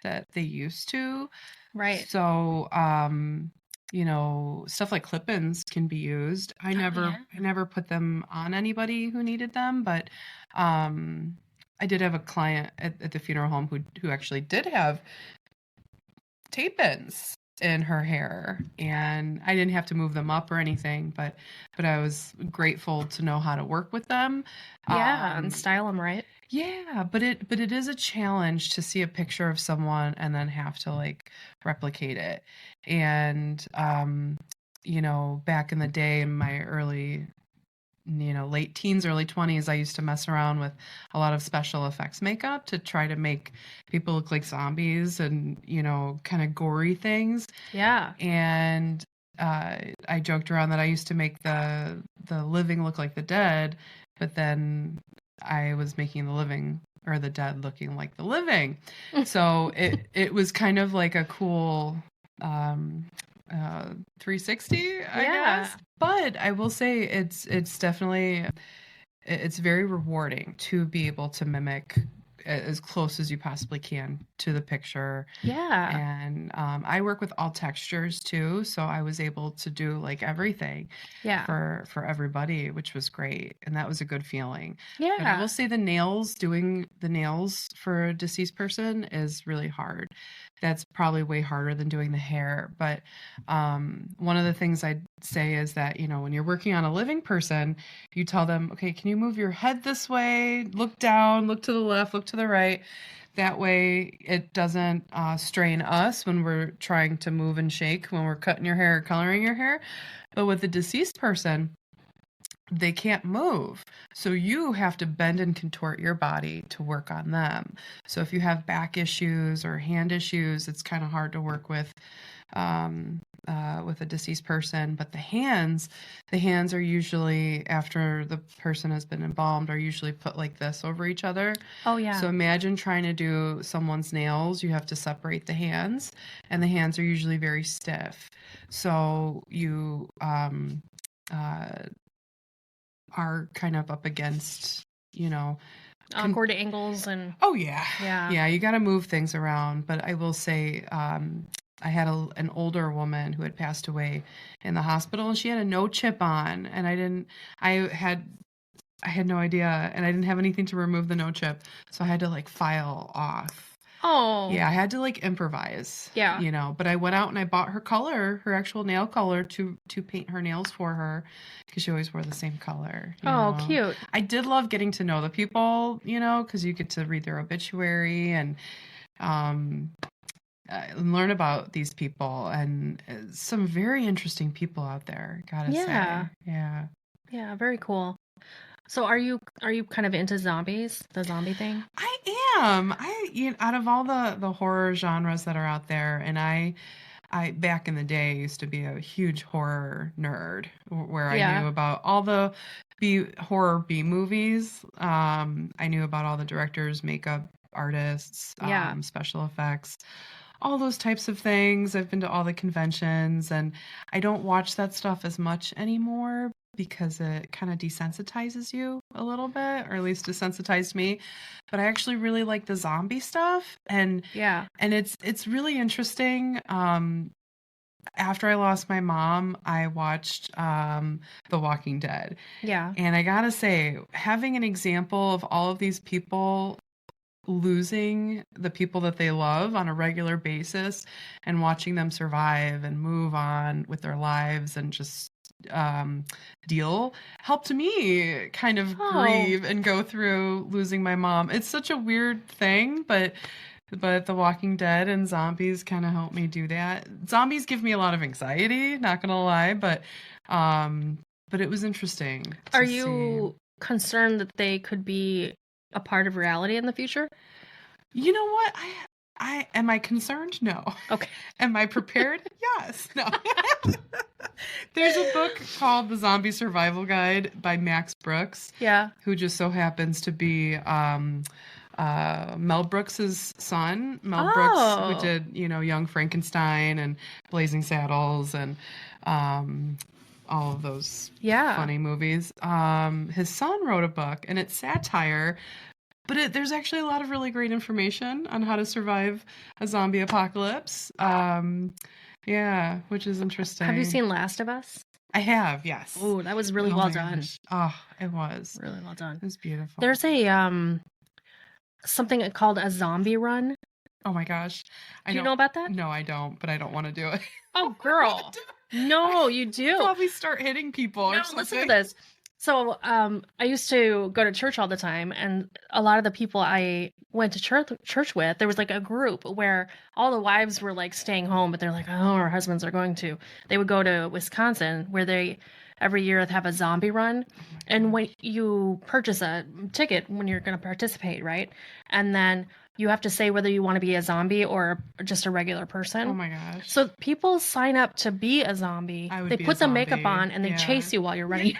[SPEAKER 3] that they used to.
[SPEAKER 1] Right.
[SPEAKER 3] So, stuff like clip-ins can be used. I never put them on anybody who needed them, but I did have a client at the funeral home who actually did have tape-ins in her hair, and I didn't have to move them up or anything, but I was grateful to know how to work with them.
[SPEAKER 1] Yeah, and style them right.
[SPEAKER 3] Yeah, but it is a challenge to see a picture of someone and then have to like replicate it. And back in the day in my early late teens, early 20s, I used to mess around with a lot of special effects makeup to try to make people look like zombies and, kind of gory things.
[SPEAKER 1] Yeah.
[SPEAKER 3] And I joked around that I used to make the living look like the dead, but then I was making the living or the dead looking like the living. So it was kind of like a cool 360, I guess. But I will say it's definitely, it's very rewarding to be able to mimic as close as you possibly can to the picture.
[SPEAKER 1] Yeah.
[SPEAKER 3] And I work with all textures too, so I was able to do like everything
[SPEAKER 1] Yeah.
[SPEAKER 3] for everybody, which was great, and that was a good feeling. But I
[SPEAKER 1] Yeah.
[SPEAKER 3] will say doing the nails for a deceased person is really hard. That's probably way harder than doing the hair. But one of the things I'd say is that, when you're working on a living person, you tell them, okay, can you move your head this way? Look down, look to the left, look to the right. That way it doesn't strain us when we're trying to move and shake when we're cutting your hair or coloring your hair. But with a deceased person, they can't move. So you have to bend and contort your body to work on them. So if you have back issues or hand issues, it's kind of hard to work with a deceased person. But the hands are usually, after the person has been embalmed, are usually put like this over each other.
[SPEAKER 1] Oh, yeah.
[SPEAKER 3] So imagine trying to do someone's nails. You have to separate the hands, and the hands are usually very stiff. So you are kind of up against,
[SPEAKER 1] Awkward angles and
[SPEAKER 3] oh yeah.
[SPEAKER 1] Yeah.
[SPEAKER 3] Yeah, you got to move things around. But I will say, I had an older woman who had passed away in the hospital, and she had a no chip on, and I had no idea, and I didn't have anything to remove the no chip, so I had to like file off.
[SPEAKER 1] Oh.
[SPEAKER 3] Yeah, I had to like improvise.
[SPEAKER 1] Yeah.
[SPEAKER 3] But I went out and I bought her actual nail color to paint her nails for her, because she always wore the same color.
[SPEAKER 1] Cute.
[SPEAKER 3] I did love getting to know the people, because you get to read their obituary and learn about these people, and some very interesting people out there, gotta
[SPEAKER 1] Yeah.
[SPEAKER 3] say. Yeah.
[SPEAKER 1] Yeah, very cool. So are you kind of into zombies, the zombie thing?
[SPEAKER 3] I am. Out of all the horror genres that are out there, and I back in the day used to be a huge horror nerd, where I knew about all the horror B movies. I knew about all the directors, makeup artists, special effects, all those types of things. I've been to all the conventions, and I don't watch that stuff as much anymore because it kind of desensitizes you a little bit, or at least desensitized me. But I actually really like the zombie stuff, and it's really interesting. After I lost my mom, I watched The Walking Dead.
[SPEAKER 1] Yeah.
[SPEAKER 3] And I gotta say, having an example of all of these people losing the people that they love on a regular basis, and watching them survive and move on with their lives and just deal, helped me kind of grieve and go through losing my mom. It's such a weird thing, but The Walking Dead and zombies kind of help me do that. Zombies give me a lot of anxiety, not gonna lie, but it was interesting.
[SPEAKER 1] Are you concerned that they could be a part of reality in the future?
[SPEAKER 3] You know what? Am I concerned? No.
[SPEAKER 1] Okay.
[SPEAKER 3] Am I prepared? Yes. No. There's a book called The Zombie Survival Guide by Max Brooks.
[SPEAKER 1] Yeah.
[SPEAKER 3] Who just so happens to be Mel Brooks's son. Mel Brooks, who did, Young Frankenstein and Blazing Saddles and all of those funny movies. His son wrote a book, and it's satire, but there's actually a lot of really great information on how to survive a zombie apocalypse. Which is interesting.
[SPEAKER 1] Have you seen Last of Us?
[SPEAKER 3] I have, yes.
[SPEAKER 1] Oh, that was really well done.
[SPEAKER 3] Oh, it was.
[SPEAKER 1] Really well done.
[SPEAKER 3] It was beautiful.
[SPEAKER 1] There's a something called a zombie run.
[SPEAKER 3] Oh my gosh.
[SPEAKER 1] Do you know about that?
[SPEAKER 3] No, I don't, but I don't want to do it.
[SPEAKER 1] Oh, girl. No, you do.
[SPEAKER 3] Probably start hitting people or something.
[SPEAKER 1] Listen to this. So I used to go to church all the time, and a lot of the people I went to church with, there was like a group where all the wives were like staying home, but they're like, oh, our husbands are going to. They would go to Wisconsin, where they every year have a zombie run. And when you purchase a ticket when you're going to participate, right? And then you have to say whether you want to be a zombie or just a regular person.
[SPEAKER 3] Oh my gosh.
[SPEAKER 1] So people sign up to be a zombie. They put the makeup on and they chase you while you're running.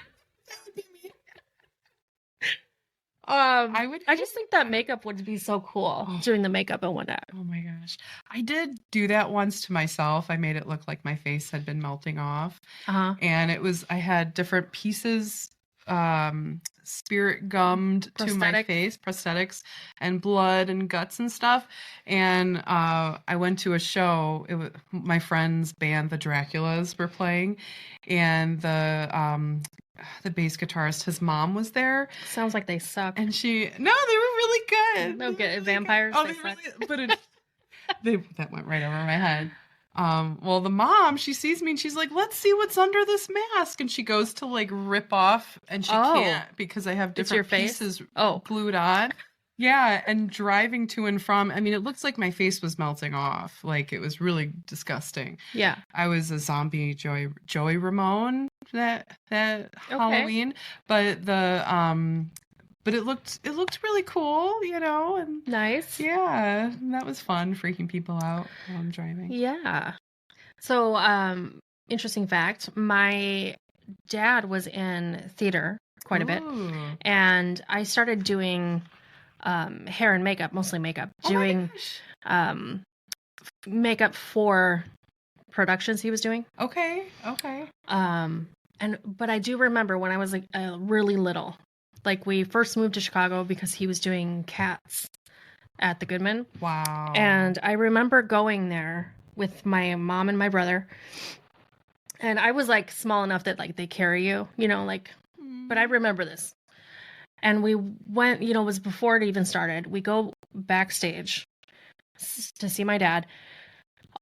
[SPEAKER 1] I just think that makeup would be so cool, doing the makeup and whatnot.
[SPEAKER 3] Oh my gosh. I did do that once to myself. I made it look like my face had been melting off. And I had different pieces spirit gummed to my
[SPEAKER 1] Prosthetic.
[SPEAKER 3] face, prosthetics and blood and guts and stuff. And I went to a show. It was my friend's band, the Draculas, were playing, and the bass guitarist, his mom was there,
[SPEAKER 1] Sounds like they suck.
[SPEAKER 3] and they were really good.
[SPEAKER 1] No
[SPEAKER 3] They were
[SPEAKER 1] good.
[SPEAKER 3] really
[SPEAKER 1] Vampires,
[SPEAKER 3] Oh,
[SPEAKER 1] they
[SPEAKER 3] they
[SPEAKER 1] suck.
[SPEAKER 3] really, but it, that went right over my head. Well, the mom, she sees me and she's like, "Let's see what's under this mask." And she goes to like rip off, and she
[SPEAKER 1] Oh.
[SPEAKER 3] can't because I have
[SPEAKER 1] It's your
[SPEAKER 3] different
[SPEAKER 1] face?
[SPEAKER 3] pieces
[SPEAKER 1] Oh.
[SPEAKER 3] glued on. Yeah, and driving to and from, I mean, it looks like my face was melting off. Like, it was really disgusting.
[SPEAKER 1] Yeah.
[SPEAKER 3] I was a zombie Joey Ramone that Halloween, but but it looked really cool, you know, and
[SPEAKER 1] Nice.
[SPEAKER 3] yeah, that was fun, freaking people out while I'm driving.
[SPEAKER 1] Yeah. So, interesting fact, my dad was in theater quite a bit,
[SPEAKER 3] Ooh.
[SPEAKER 1] and I started doing hair and makeup, mostly makeup,
[SPEAKER 3] Oh my
[SPEAKER 1] doing
[SPEAKER 3] gosh.
[SPEAKER 1] makeup for productions he was doing.
[SPEAKER 3] Okay.
[SPEAKER 1] But I do remember when I was like really little, like we first moved to Chicago because he was doing Cats at the Goodman.
[SPEAKER 3] Wow.
[SPEAKER 1] And I remember going there with my mom and my brother. And I was like small enough that like they carry you, you know, like, but I remember this. And we went, you know, it was before it even started. We go backstage to see my dad.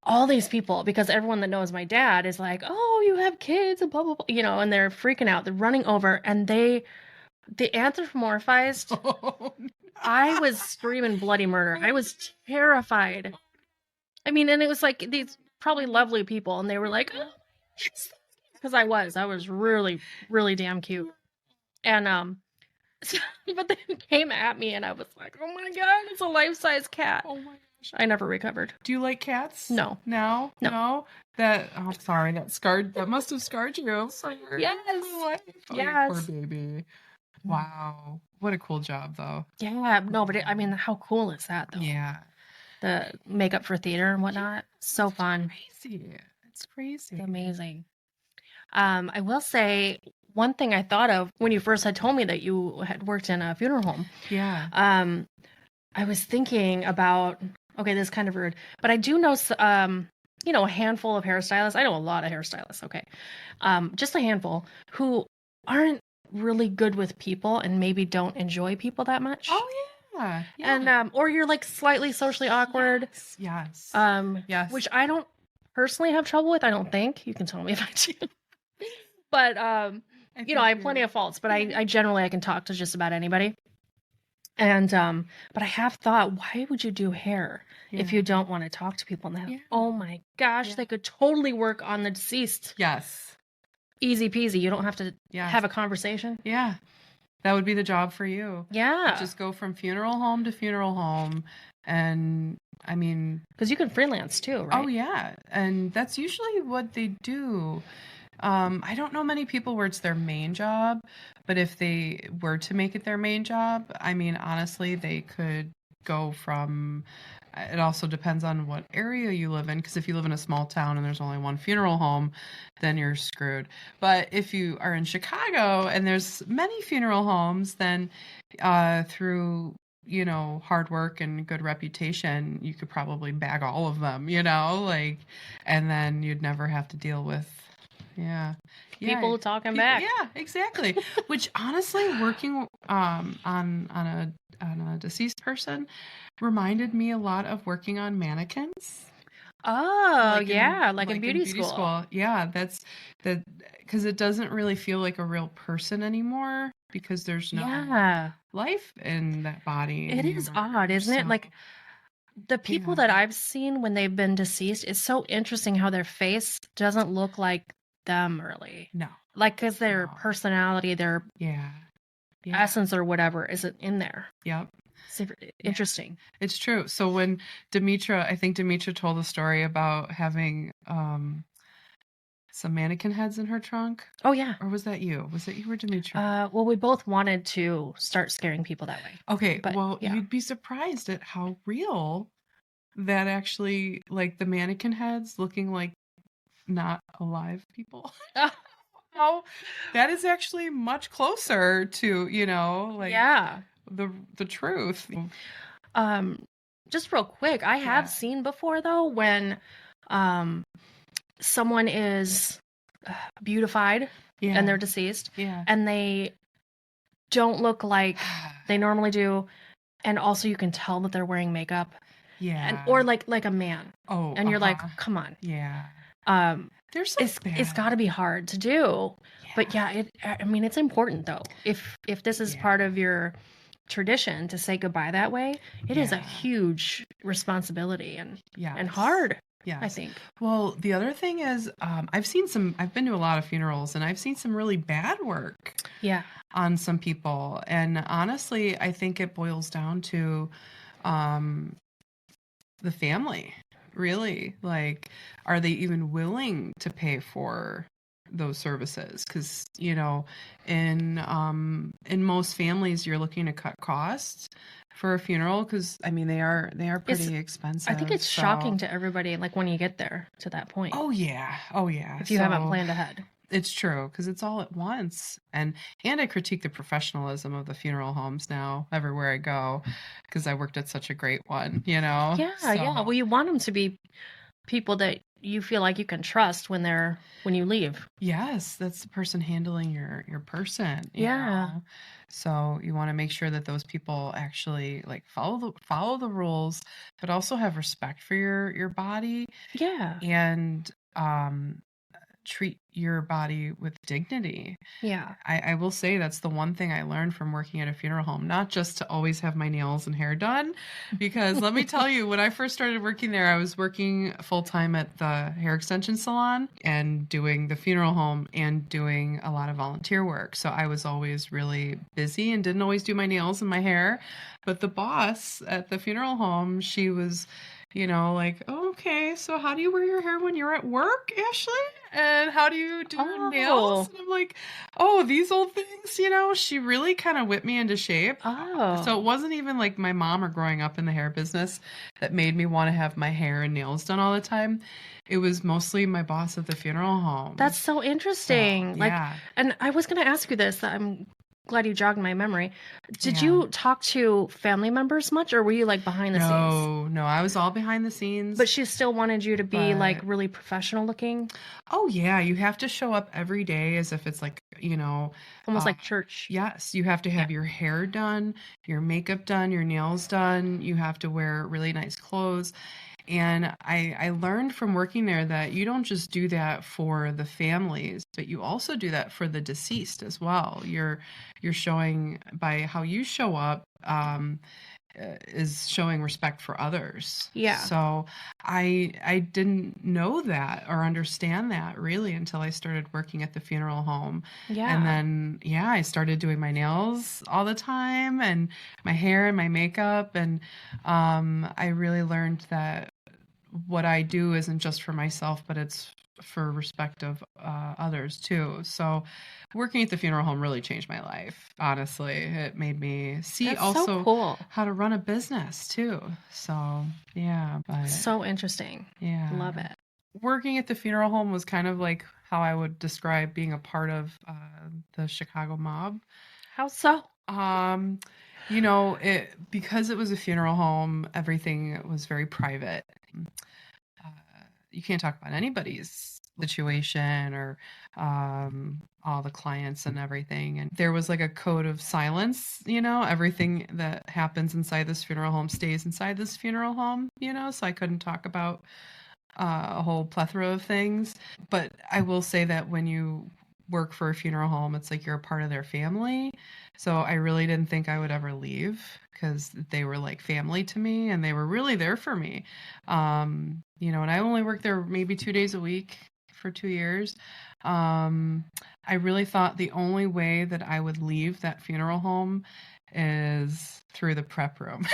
[SPEAKER 1] All these people, because everyone that knows my dad is like, "Oh, you have kids," and blah blah blah, you know, and they're freaking out. They're running over, and they anthropomorphized.
[SPEAKER 3] Oh, no.
[SPEAKER 1] I was screaming bloody murder. I was terrified. I mean, and it was like these probably lovely people, and they were like, "Oh," because I was really, really damn cute, and but they came at me, and I was like, "Oh my god, it's a life-size cat."
[SPEAKER 3] Oh my gosh.
[SPEAKER 1] I never recovered.
[SPEAKER 3] Do you like cats?
[SPEAKER 1] No.
[SPEAKER 3] No?
[SPEAKER 1] No.
[SPEAKER 3] I'm sorry, that must have scarred you.
[SPEAKER 1] Yes.
[SPEAKER 3] Oh,
[SPEAKER 1] Yes.
[SPEAKER 3] poor baby. Wow. What a cool job, though.
[SPEAKER 1] Yeah, no, but I mean, how cool is that, though?
[SPEAKER 3] Yeah.
[SPEAKER 1] The makeup for theater and whatnot. So fun.
[SPEAKER 3] Crazy. It's crazy.
[SPEAKER 1] It's amazing. I will say one thing I thought of when you first had told me that you had worked in a funeral home.
[SPEAKER 3] Yeah.
[SPEAKER 1] I was thinking about, okay, this is kind of rude, but I do know, you know, a handful of hairstylists. I know a lot of hairstylists, okay. Just a handful who aren't really good with people and maybe don't enjoy people that much.
[SPEAKER 3] Oh, yeah.
[SPEAKER 1] And or you're like slightly socially awkward.
[SPEAKER 3] Yes. Yes.
[SPEAKER 1] Which I don't personally have trouble with. I don't think. You can tell me if I do. But you know, I have plenty of faults, but I generally I can talk to just about anybody. And but I have thought, why would you do hair if you don't want to talk to people? And oh my gosh, they could totally work on the deceased.
[SPEAKER 3] Yes.
[SPEAKER 1] Easy peasy. You don't have to have a conversation.
[SPEAKER 3] Yeah. That would be the job for you.
[SPEAKER 1] Yeah.
[SPEAKER 3] Just go from funeral home to funeral home. And I mean,
[SPEAKER 1] because you can freelance too, right?
[SPEAKER 3] Oh, yeah. And that's usually what they do. I don't know many people where it's their main job, but if they were to make it their main job, I mean, honestly, they could go from, it also depends on what area you live in, because if you live in a small town and there's only one funeral home, then you're screwed. But if you are in Chicago and there's many funeral homes, then through, you know, hard work and good reputation, you could probably bag all of them, you know, like, and then you'd never have to deal with people
[SPEAKER 1] talking back.
[SPEAKER 3] Yeah, exactly. Which honestly, working on a deceased person reminded me a lot of working on mannequins.
[SPEAKER 1] Oh,
[SPEAKER 3] like
[SPEAKER 1] in beauty school.
[SPEAKER 3] Yeah, that's because it doesn't really feel like a real person anymore because there's no life in that body.
[SPEAKER 1] It is odd, isn't it? Like the people that I've seen when they've been deceased, it's so interesting how their face doesn't look like them really.
[SPEAKER 3] No.
[SPEAKER 1] Like, because their personality, their essence or whatever isn't in there.
[SPEAKER 3] Yep.
[SPEAKER 1] It's interesting.
[SPEAKER 3] It's true. So when I think Demetra told a story about having some mannequin heads in her trunk.
[SPEAKER 1] Oh, yeah.
[SPEAKER 3] Or was that you? Was it you or Demetra?
[SPEAKER 1] Well, we both wanted to start scaring people that way.
[SPEAKER 3] Okay. But, well, you'd be surprised at how real that actually, like the mannequin heads looking like not alive people. how that is actually much closer to, like
[SPEAKER 1] Yeah.
[SPEAKER 3] the truth.
[SPEAKER 1] Um, just real quick, I have
[SPEAKER 3] Yeah.
[SPEAKER 1] seen before though when um someone is beautified and they're
[SPEAKER 3] Yeah.
[SPEAKER 1] deceased
[SPEAKER 3] Yeah.
[SPEAKER 1] and they don't look like they normally do, and also you can tell that they're wearing makeup and
[SPEAKER 3] Yeah.
[SPEAKER 1] or like a man,
[SPEAKER 3] Oh,
[SPEAKER 1] and you're like, come on.
[SPEAKER 3] yeah.
[SPEAKER 1] Um,
[SPEAKER 3] There's some
[SPEAKER 1] it's
[SPEAKER 3] bad.
[SPEAKER 1] got to be hard to do, but
[SPEAKER 3] Yeah.
[SPEAKER 1] yeah, I mean, it's important though. If this is
[SPEAKER 3] Yeah.
[SPEAKER 1] part of your tradition to say goodbye that way, it is a
[SPEAKER 3] Yeah.
[SPEAKER 1] huge responsibility and
[SPEAKER 3] Yes.
[SPEAKER 1] hard. I
[SPEAKER 3] Yes.
[SPEAKER 1] think.
[SPEAKER 3] Well, the other thing is, I've been to a lot of funerals and I've seen some really bad work
[SPEAKER 1] Yeah.
[SPEAKER 3] on some people. And honestly, I think it boils down to um, the family, really. Like, are they even willing to pay for those services? Because, in most families, you're looking to cut costs for a funeral because I mean they are pretty expensive.
[SPEAKER 1] I think it's shocking to everybody, like when you get there to that point.
[SPEAKER 3] Oh yeah, oh yeah.
[SPEAKER 1] If you haven't planned ahead.
[SPEAKER 3] It's true because it's all at once, and I critique the professionalism of the funeral homes now everywhere I go because I worked at such a great one.
[SPEAKER 1] Yeah, yeah.
[SPEAKER 3] So,
[SPEAKER 1] Well, you want them to be people that you feel like you can trust when you leave.
[SPEAKER 3] yes, that's the person handling your person.
[SPEAKER 1] Yeah.
[SPEAKER 3] So you want to make sure that those people actually like follow the rules, but also have respect for your body
[SPEAKER 1] Yeah.
[SPEAKER 3] and treat your body with dignity.
[SPEAKER 1] Yeah.
[SPEAKER 3] I will say that's the one thing I learned from working at a funeral home, not just to always have my nails and hair done, because let me tell you, when I first started working there, I was working full time at the hair extension salon and doing the funeral home and doing a lot of volunteer work. So I was always really busy and didn't always do my nails and my hair. But the boss at the funeral home, she was like, oh, okay, so how do you wear your hair when you're at work, Ashley? And how do you do your nails? And I'm like, oh, these old things, she really kind of whipped me into shape.
[SPEAKER 1] Oh.
[SPEAKER 3] So it wasn't even like my mom or growing up in the hair business that made me want to have my hair and nails done all the time. It was mostly my boss at the funeral home.
[SPEAKER 1] That's so interesting.
[SPEAKER 3] So, yeah.
[SPEAKER 1] And I was going to ask you this. I'm glad you jogged my memory. Did
[SPEAKER 3] Yeah.
[SPEAKER 1] you talk to family members much, or were you like behind the scenes?
[SPEAKER 3] No, I was all behind the scenes.
[SPEAKER 1] But she still wanted you to be like
[SPEAKER 3] But-
[SPEAKER 1] really professional looking,
[SPEAKER 3] Oh yeah, you have to show up every day as if it's like,
[SPEAKER 1] almost like church.
[SPEAKER 3] yes, you have to have your hair done, your makeup done, your nails done. You have to wear really nice clothes. And I learned from working there that you don't just do that for the families, but you also do that for the deceased as well. You're showing by how you show up is showing respect for others.
[SPEAKER 1] Yeah.
[SPEAKER 3] So I didn't know that or understand that really until I started working at the funeral home.
[SPEAKER 1] Yeah.
[SPEAKER 3] And then I started doing my nails all the time and my hair and my makeup, and I really learned that what I do isn't just for myself, but it's for respect of others too. So working at the funeral home really changed my life. Honestly, it made me see
[SPEAKER 1] That's
[SPEAKER 3] also
[SPEAKER 1] so cool.
[SPEAKER 3] how to run a business too. So yeah, but
[SPEAKER 1] So interesting.
[SPEAKER 3] yeah,
[SPEAKER 1] Love it.
[SPEAKER 3] Working at the funeral home was kind of like how I would describe being a part of the Chicago mob.
[SPEAKER 1] How so?
[SPEAKER 3] Because it was a funeral home, everything was very private. You can't talk about anybody's situation or all the clients and everything. And there was like a code of silence, everything that happens inside this funeral home stays inside this funeral home, so I couldn't talk about a whole plethora of things. But I will say that when you work for a funeral home, it's like you're a part of their family. So I really didn't think I would ever leave because they were like family to me and they were really there for me. And I only worked there maybe 2 days a week for 2 years. I really thought the only way that I would leave that funeral home is through the prep room.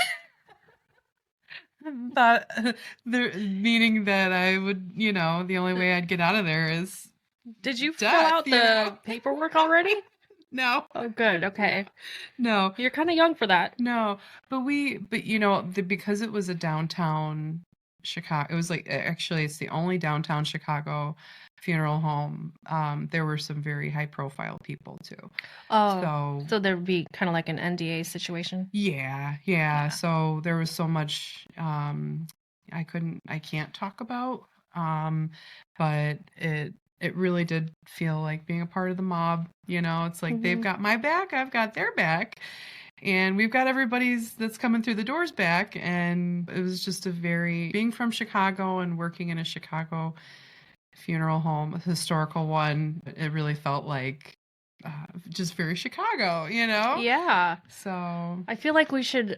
[SPEAKER 3] Meaning that I would, the only way I'd get out of there is
[SPEAKER 1] Did you fill
[SPEAKER 3] death,
[SPEAKER 1] out the paperwork already?
[SPEAKER 3] No.
[SPEAKER 1] Oh, good. Okay.
[SPEAKER 3] No.
[SPEAKER 1] You're kind of young for that.
[SPEAKER 3] No. Because it was a downtown Chicago, it was like, actually, it's the only downtown Chicago funeral home, there were some very high profile people too.
[SPEAKER 1] Oh, so there'd be kind of like an NDA situation.
[SPEAKER 3] Yeah. So there was so much I can't talk about. But it really did feel like being a part of the mob. It's like they've got my back, I've got their back, and we've got everybody's that's coming through the doors back. And it was just being from Chicago and working in a Chicago funeral home, a historical one, it really felt like just very Chicago,
[SPEAKER 1] Yeah.
[SPEAKER 3] So
[SPEAKER 1] I feel like you should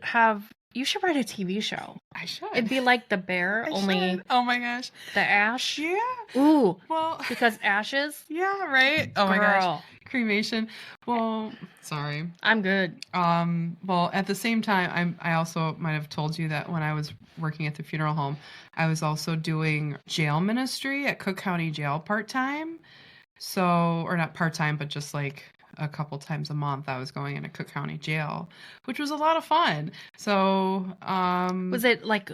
[SPEAKER 1] write a TV show.
[SPEAKER 3] I should.
[SPEAKER 1] It'd be like The Bear, only
[SPEAKER 3] should. Oh my gosh.
[SPEAKER 1] the ash.
[SPEAKER 3] Yeah.
[SPEAKER 1] Ooh.
[SPEAKER 3] Well,
[SPEAKER 1] because ashes.
[SPEAKER 3] Yeah, right. Oh my gosh. Cremation. Well, sorry.
[SPEAKER 1] I'm good.
[SPEAKER 3] Well, at the same time, I also might have told you that when I was working at the funeral home, I was also doing jail ministry at Cook County Jail part-time. So, or not part-time, but just like a couple times a month I was going into Cook County Jail, which was a lot of fun. So,
[SPEAKER 1] was it like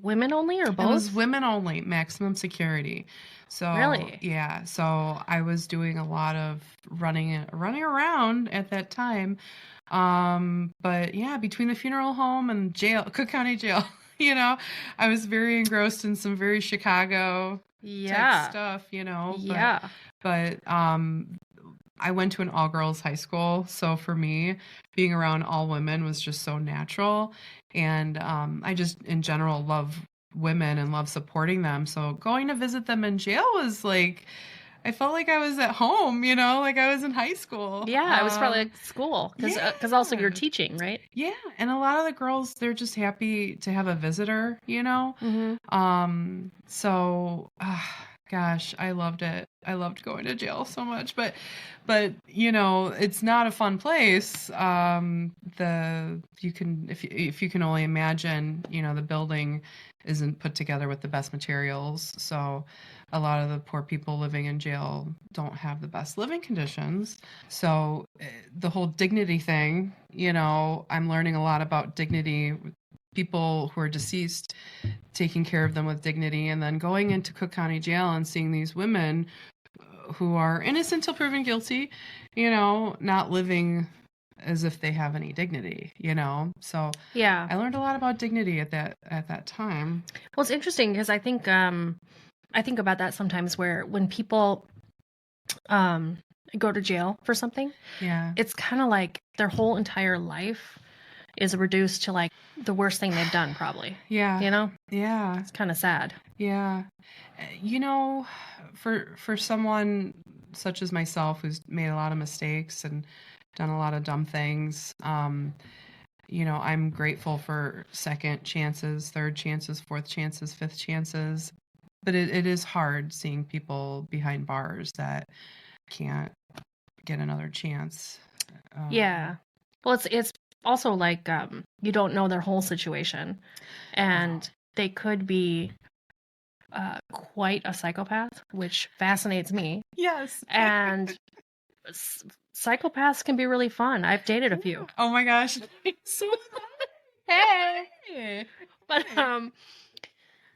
[SPEAKER 1] women only or both?
[SPEAKER 3] It was women only, maximum security. So
[SPEAKER 1] really?
[SPEAKER 3] Yeah. So I was doing a lot of running around at that time. But yeah, between the funeral home and jail, Cook County Jail, I was very engrossed in some very Chicago type stuff,
[SPEAKER 1] Yeah.
[SPEAKER 3] But I went to an all-girls high school, so for me, being around all women was just so natural. And I just, in general, love women and love supporting them. So going to visit them in jail was like, I felt like I was at home, like I was in high school.
[SPEAKER 1] Yeah, it was probably like school, because also you're teaching, right?
[SPEAKER 3] Yeah, and a lot of the girls, they're just happy to have a visitor, So, gosh, I loved it. I loved going to jail so much, but it's not a fun place. If you can only imagine, the building isn't put together with the best materials. So a lot of the poor people living in jail don't have the best living conditions. So the whole dignity thing, I'm learning a lot about dignity, people who are deceased, taking care of them with dignity, and then going into Cook County Jail and seeing these women who are innocent till proven guilty, not living as if they have any dignity, So
[SPEAKER 1] yeah,
[SPEAKER 3] I learned a lot about dignity at that time.
[SPEAKER 1] Well, it's interesting because I think about that sometimes, where when people go to jail for something, it's kind of like their whole entire life is reduced to like the worst thing they've done, probably.
[SPEAKER 3] Yeah. Yeah.
[SPEAKER 1] It's kind of sad.
[SPEAKER 3] Yeah. For someone such as myself who's made a lot of mistakes and done a lot of dumb things, I'm grateful for second chances, third chances, fourth chances, fifth chances. But it is hard seeing people behind bars that can't get another chance.
[SPEAKER 1] Yeah. Well, it's also like you don't know their whole situation, and they could be quite a psychopath, which fascinates me.
[SPEAKER 3] Yes.
[SPEAKER 1] And psychopaths can be really fun. I've dated a few.
[SPEAKER 3] Oh my gosh. So
[SPEAKER 1] hey. But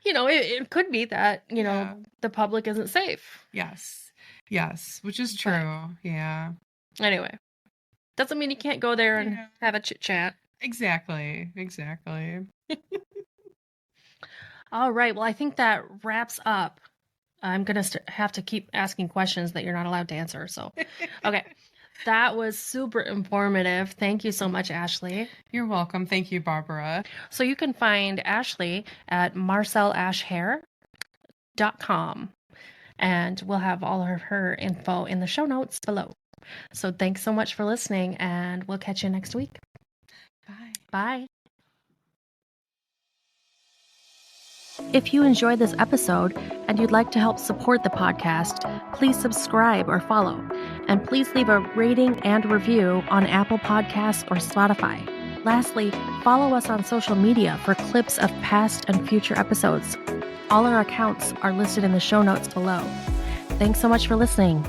[SPEAKER 1] it could be that, the public isn't safe.
[SPEAKER 3] Yes, which is true. Yeah.
[SPEAKER 1] Anyway, doesn't mean you can't go there and have a chit chat.
[SPEAKER 3] Exactly.
[SPEAKER 1] All right. Well, I think that wraps up. I'm going to have to keep asking questions that you're not allowed to answer. So, okay. That was super informative. Thank you so much, Ashley.
[SPEAKER 3] You're welcome. Thank you, Barbara.
[SPEAKER 1] So you can find Ashley at marcelashhair.com. And we'll have all of her info in the show notes below. So thanks so much for listening, and we'll catch you next week. Bye. If you enjoyed this episode and you'd like to help support the podcast, please subscribe or follow. And please leave a rating and review on Apple Podcasts or Spotify. Lastly, follow us on social media for clips of past and future episodes. All our accounts are listed in the show notes below. Thanks so much for listening.